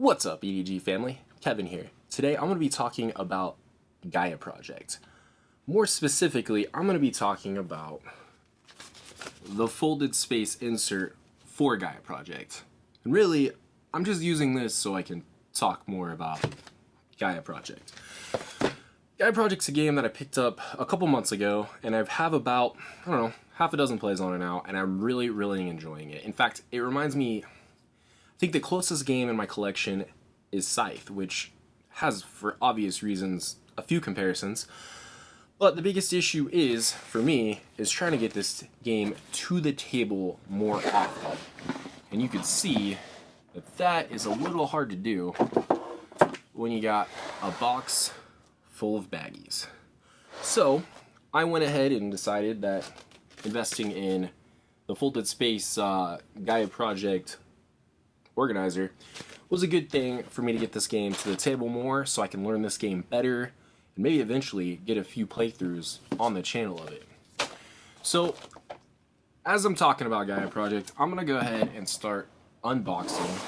What's up, E.D.G family? Kevin here. Today I'm going to be talking about Gaia project. More specifically, I'm going to be talking about the folded space insert for Gaia project. And really, I'm just using this so I can talk more about Gaia project. Gaia project's a game that I picked up a couple months ago, and I have about, I don't know, half a dozen plays on it now, and I'm really enjoying it. In fact, it reminds me, I think the closest game in my collection is Scythe, which has, for obvious reasons, a few comparisons. But the biggest issue is, for me, is trying to get this game to the table more often. And you can see that that is a little hard to do when you got a box full of baggies. So, I went ahead and decided that investing in the Folded Space Gaia project organizer was a good thing for me to get this game to the table more so I can learn this game better and maybe eventually get a few playthroughs on the channel of it. So as I'm talking about Gaia project, I'm gonna go ahead and start unboxing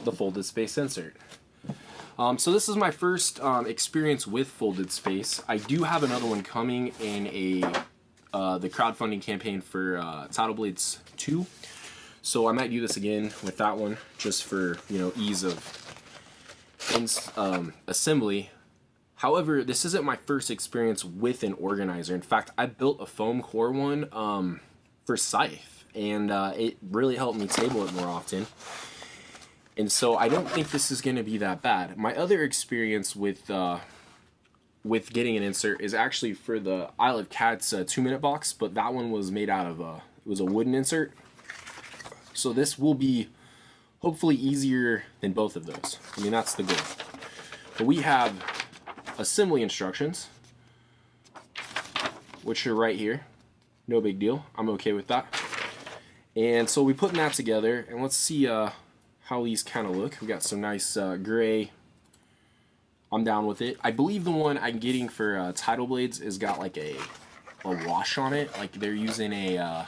the Folded Space insert. So this is my first experience with Folded Space. I do have another one coming in the crowdfunding campaign for Timelapse 2. So I might do this again with that one, just for, you know, ease of assembly. However, this isn't my first experience with an organizer. In fact, I built a foam core one for Scythe, and it really helped me table it more often. And so I don't think this is going to be that bad. My other experience with getting an insert is actually for the Isle of Cats 2-minute box, but that one was made out of it was a wooden insert. So this will be hopefully easier than both of those. I mean, that's the goal. But we have assembly instructions, which are right here. No big deal. I'm okay with that. And so we're putting that together, and let's see how these kind of look. We got some nice gray. I'm down with it. I believe the one I'm getting for Tidal Blades has got like a wash on it. Like they're using a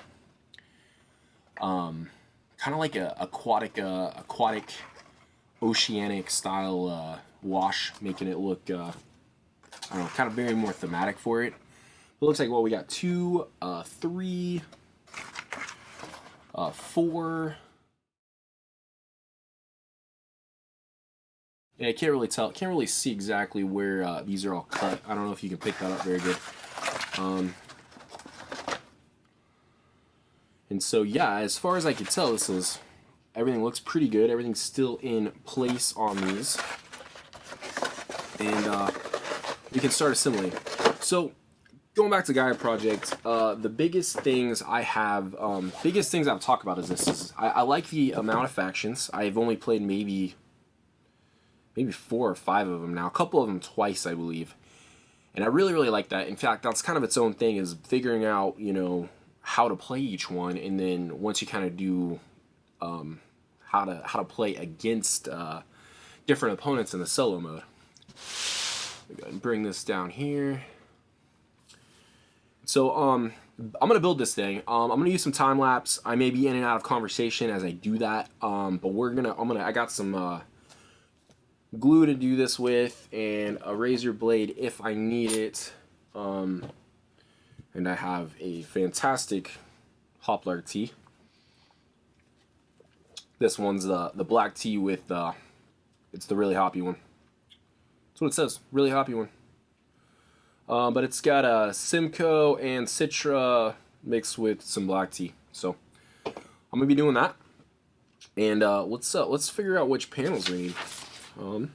kind of like a aquatic oceanic style wash, making it look I don't know, kind of very more thematic for it. It looks like, well, we got 2, 3, 4. Yeah, I can't really tell. Can't really see exactly where these are all cut. I don't know if you can pick that up very good. And so, yeah, as far as I can tell, everything looks pretty good. Everything's still in place on these. And we can start assembling. So, going back to Gaia project, the biggest things I've talked about is this. I like the amount of factions. I've only played maybe 4 or 5 of them now. A couple of them twice, I believe. And I really like that. In fact, that's kind of its own thing, is figuring out, you know, how to play each one, and then once you kind of do how to play against different opponents in the solo mode. Go ahead and bring this down here. So I'm gonna build this thing. I'm gonna use some time lapse. I may be in and out of conversation as I do that, but I got some glue to do this with, and a razor blade if I need it. And I have a fantastic Hoplar tea. This one's the black tea with it's the really hoppy one. That's what it says, really hoppy one. But it's got a Simcoe and Citra mixed with some black tea. So I'm gonna be doing that. And let's figure out which panels we need.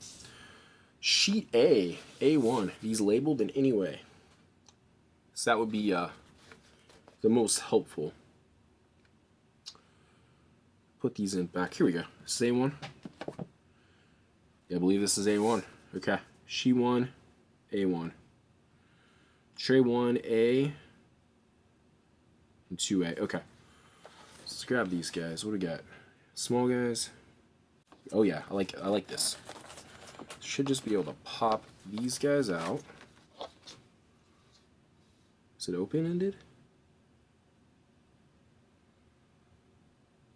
Sheet A, A1. These labeled in any way. So that would be the most helpful. Put these in back. Here we go. This is A1. Yeah, I believe this is A1. Okay. Sheet 1, A1. Tray 1A and 2A. Okay. Let's grab these guys. What do we got? Small guys. Oh yeah, I like this. Should just be able to pop these guys out. Is it open-ended?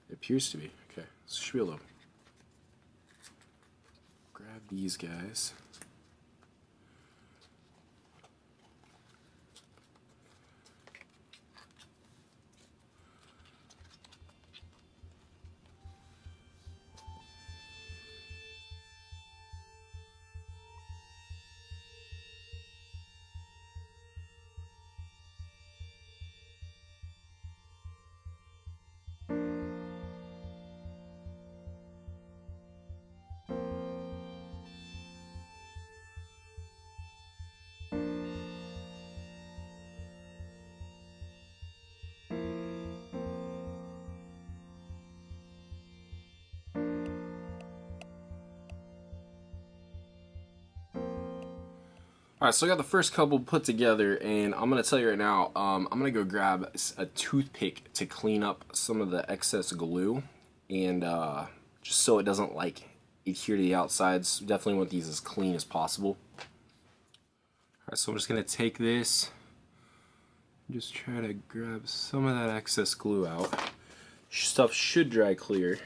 It appears to be. Okay, so should be able to grab these guys. Alright, so I got the first couple put together, and I'm going to tell you right now, I'm going to go grab a toothpick to clean up some of the excess glue, and just so it doesn't like adhere to the outsides. Definitely want these as clean as possible. Alright, so I'm just going to take this, and just try to grab some of that excess glue out. Stuff should dry clear.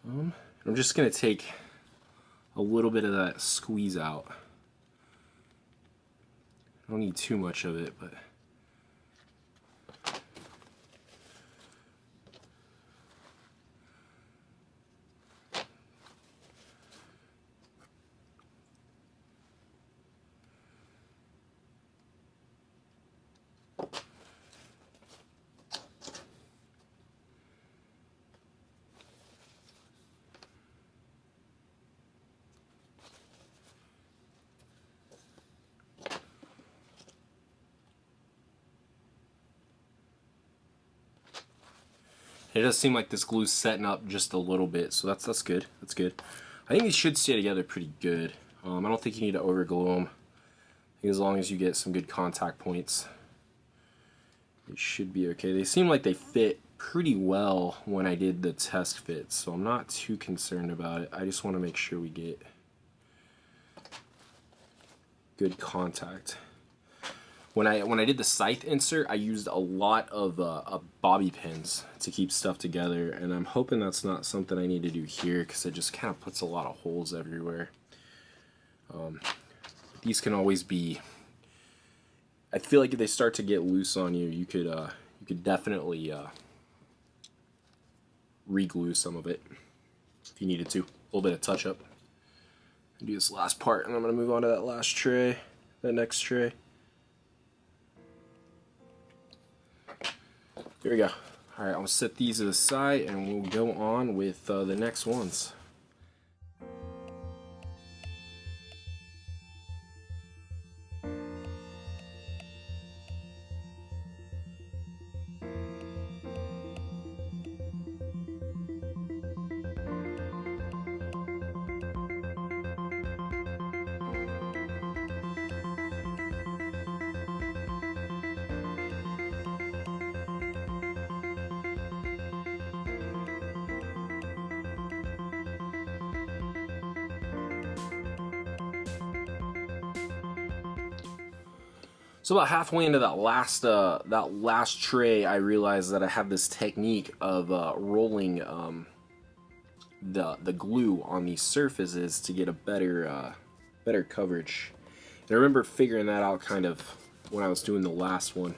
I'm just going to take a little bit of that squeeze out. I don't need too much of it, but it does seem like this glue's setting up just a little bit, so that's good. That's good. I think these should stay together pretty good. I don't think you need to overglue them. I think as long as you get some good contact points, it should be okay. They seem like they fit pretty well when I did the test fit, so I'm not too concerned about it. I just want to make sure we get good contact. When I did the scythe insert, I used a lot of bobby pins to keep stuff together, and I'm hoping that's not something I need to do here, because it just kind of puts a lot of holes everywhere. These can always be, I feel like if they start to get loose on you, you could definitely re-glue some of it if you needed to. A little bit of touch up. Do this last part, and I'm going to move on to that last tray, that next tray. There we go. Alright, I'll set these aside and we'll go on with the next ones. So about halfway into that last tray, I realized that I have this technique of rolling the glue on these surfaces to get a better coverage. And I remember figuring that out kind of when I was doing the last one.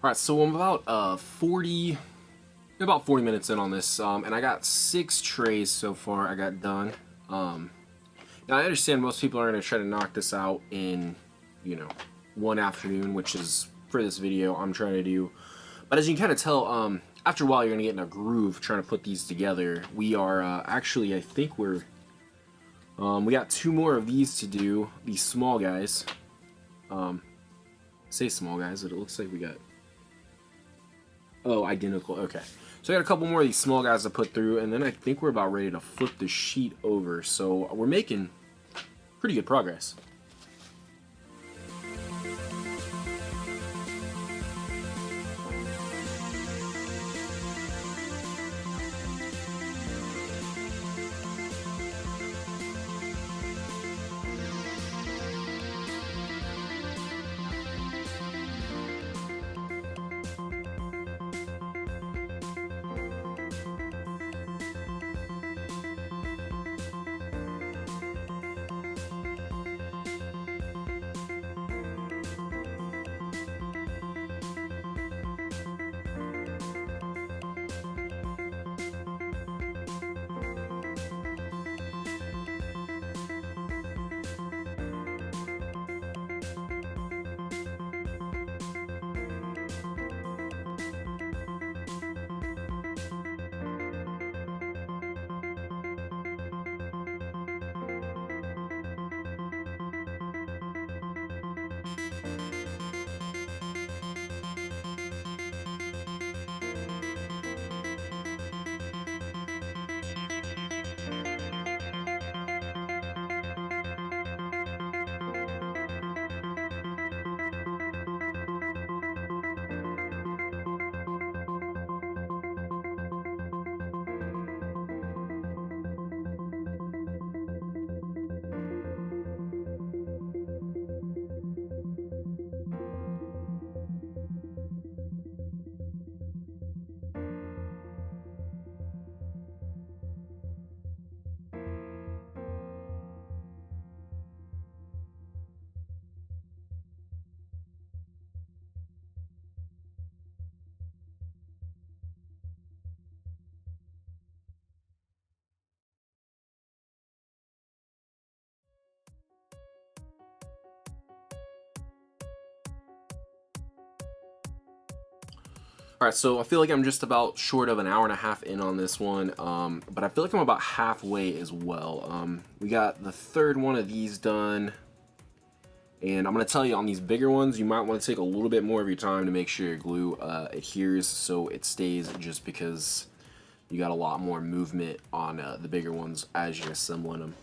Alright, so I'm about 40 minutes in on this, and I got 6 trays so far I got done. Now, I understand most people are going to try to knock this out in, you know, one afternoon, which is, for this video, I'm trying to do. But as you can kind of tell, after a while, you're going to get in a groove trying to put these together. We are, actually, I think we got 2 more of these to do, these small guys. Say small guys, but it looks like we got, oh, identical, okay. So I got a couple more of these small guys to put through, and then I think we're about ready to flip the sheet over. So we're making pretty good progress. Alright, so I feel like I'm just about short of an hour and a half in on this one, but I feel like I'm about halfway as well. We got the 3rd one of these done, and I'm going to tell you on these bigger ones, you might want to take a little bit more of your time to make sure your glue adheres so it stays, just because you got a lot more movement on the bigger ones as you're assembling them.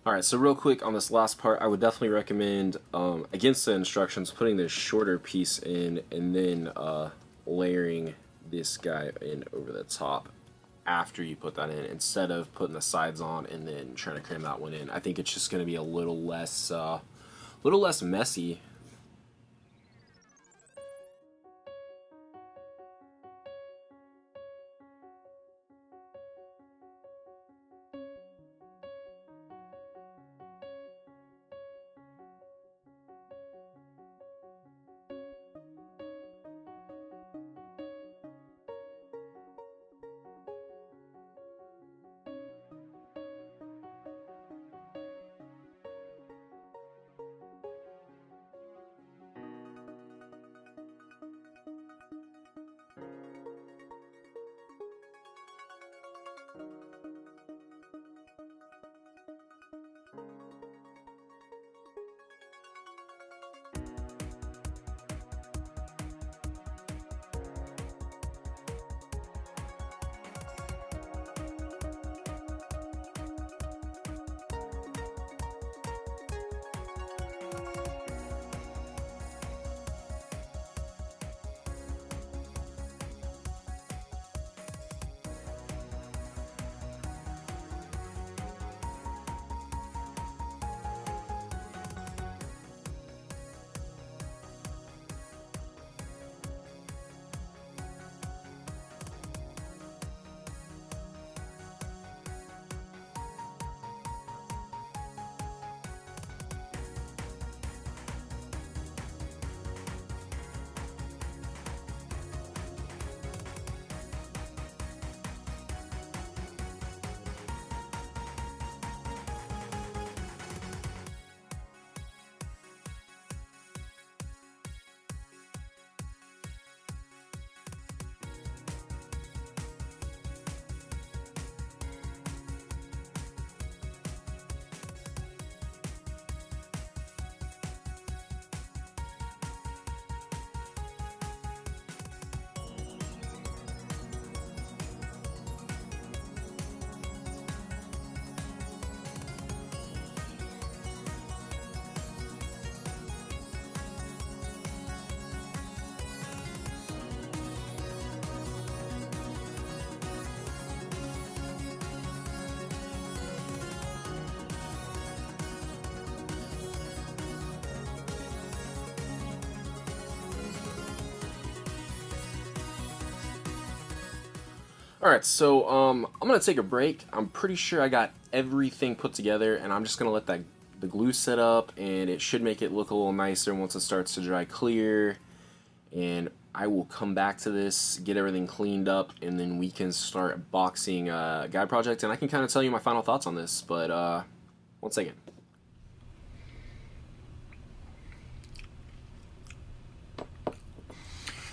Alright, so real quick on this last part, I would definitely recommend, against the instructions, putting this shorter piece in and then layering this guy in over the top. after you put that in, instead of putting the sides on and then trying to cram that one in. I think it's just going to be a little less messy. Alright, so I'm gonna take a break. I'm pretty sure I got everything put together, and I'm just gonna let the glue set up, and it should make it look a little nicer once it starts to dry clear. And I will come back to this, get everything cleaned up, and then we can start boxing Gaia project, and I can kind of tell you my final thoughts on this. But one second.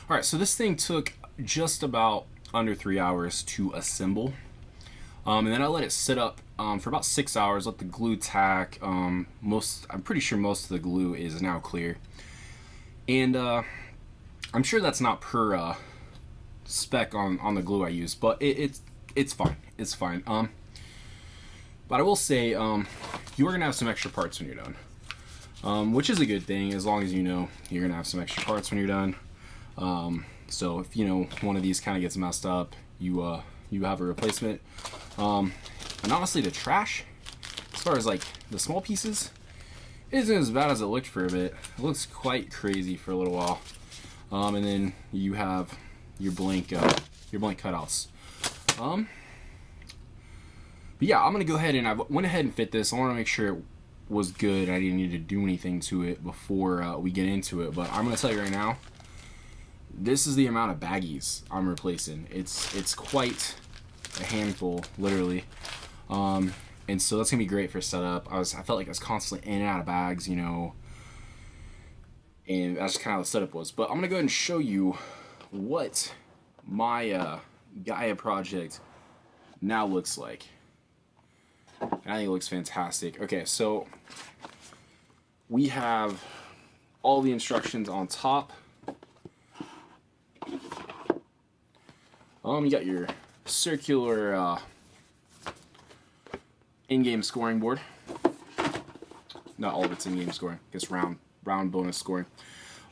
Alright, so this thing took just about under 3 hours to assemble, and then I let it sit up for about 6 hours, let the glue tack. I'm pretty sure most of the glue is now clear, and I'm sure that's not per spec on the glue I use, but it's fine. But I will say you are gonna have some extra parts when you're done, which is a good thing, as long as you know you're gonna have some extra parts when you're done. So if one of these kind of gets messed up, you have a replacement. And honestly, the trash, as far as like the small pieces, isn't as bad as it looked for a bit. It looks quite crazy for a little while. And then you have your blank cutouts. But yeah, I'm gonna go ahead and I went ahead and fit this. I want to make sure it was good. I didn't need to do anything to it before we get into it. But I'm gonna tell you right now, this is the amount of baggies I'm replacing. It's quite a handful, literally. And so that's gonna be great for setup. I felt like I was constantly in and out of bags, and that's kind of how the setup was. But I'm gonna go ahead and show you what my Gaia project now looks like. And I think it looks fantastic. Okay, so we have all the instructions on top. You got your circular in-game scoring board. Not all of it's in-game scoring. I guess round bonus scoring.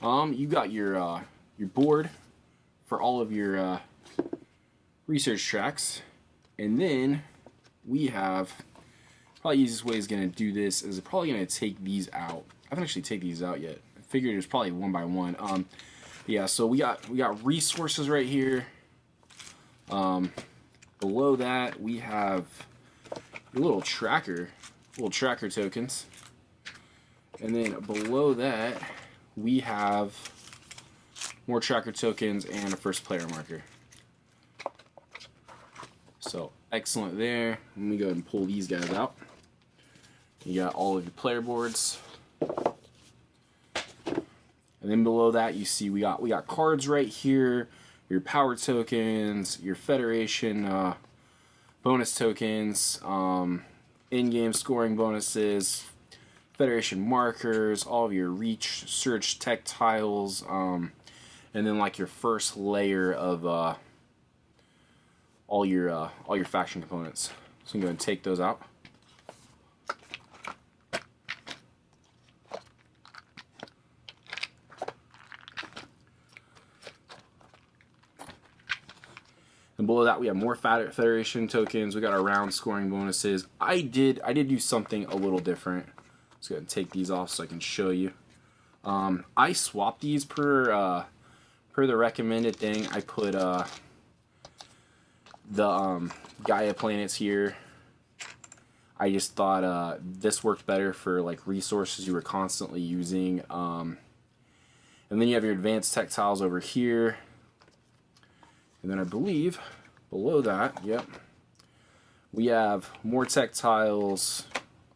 You got your board for all of your research tracks. And then we have, probably the easiest way is going to do this is probably going to take these out. I haven't actually taken these out yet. I figured it was probably one by one. Yeah, so we got resources right here. Below that we have little tracker tokens. And then below that we have more tracker tokens and a first player marker. So excellent there. Let me go ahead and pull these guys out. You got all of your player boards. And then below that you see we got cards right here, your power tokens, your Federation bonus tokens, in-game scoring bonuses, Federation markers, all of your reach search tech tiles, and then like your first layer of all your faction components. So I'm going to take those out. And below that we have more Federation tokens. We got our round scoring bonuses. I did do something a little different. Let's go ahead and take these off so I can show you. I swapped these per the recommended thing. I put the Gaia planets here. I just thought this worked better for like resources you were constantly using. And then you have your advanced tech tiles over here. And then I believe below that, yep, we have more tech tiles,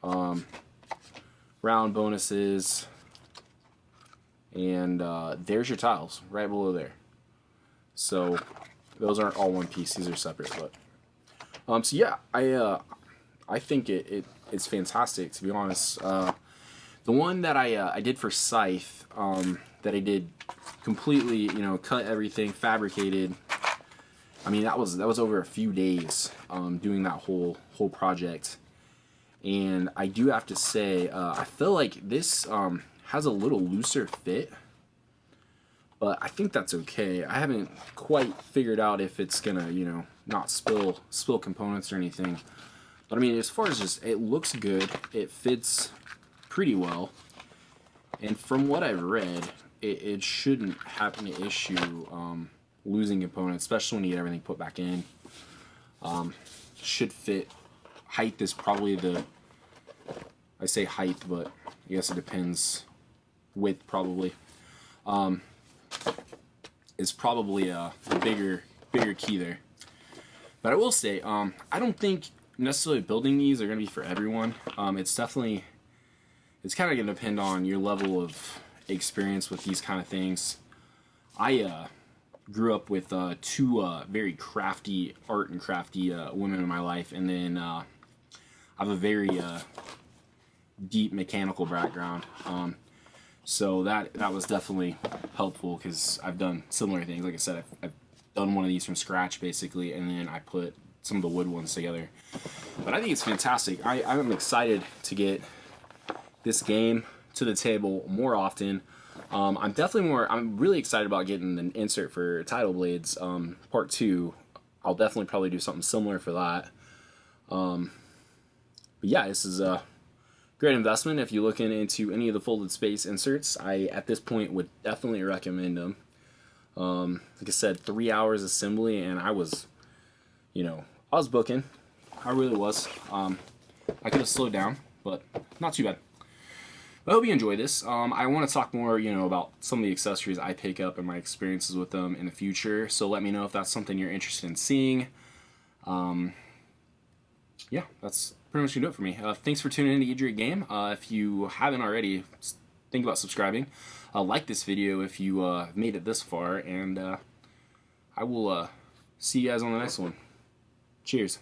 round bonuses, and there's your tiles right below there. So those aren't all one piece; these are separate. But so yeah, I think it's fantastic, to be honest. The one that I did for Scythe, that I did completely, you know, cut everything, fabricated. I mean, that was over a few days doing that whole project, and I do have to say I feel like this has a little looser fit, but I think that's okay. I haven't quite figured out if it's gonna, you know, not spill components or anything. But I mean, as far as just, it looks good, it fits pretty well, and from what I've read, it shouldn't have an issue losing components, especially when you get everything put back in. Should fit. Height is probably I say height, but I guess it depends. Width probably is probably the bigger key there. But I will say, I don't think necessarily building these are going to be for everyone. It's kind of going to depend on your level of experience with these kind of things. I grew up with two very crafty, art and crafty women in my life, and then I have a very deep mechanical background. So that was definitely helpful because I've done similar things. Like I said, I've done one of these from scratch basically, and then I put some of the wood ones together. But I think it's fantastic. I'm excited to get this game to the table more often. I'm really excited about getting an insert for Tidal Blades Part 2. I'll definitely probably do something similar for that. But yeah, this is a great investment if you're looking into any of the folded space inserts. I, at this point, would definitely recommend them. Like I said, 3 hours assembly, and I was booking. I really was. I could have slowed down, but not too bad. I hope you enjoy this. I want to talk more, about some of the accessories I pick up and my experiences with them in the future. So let me know if that's something you're interested in seeing. Yeah, that's pretty much gonna do it for me. Thanks for tuning in to E.D.G Game. If you haven't already, think about subscribing. Like this video if you made it this far, and I will see you guys on the next one. Cheers.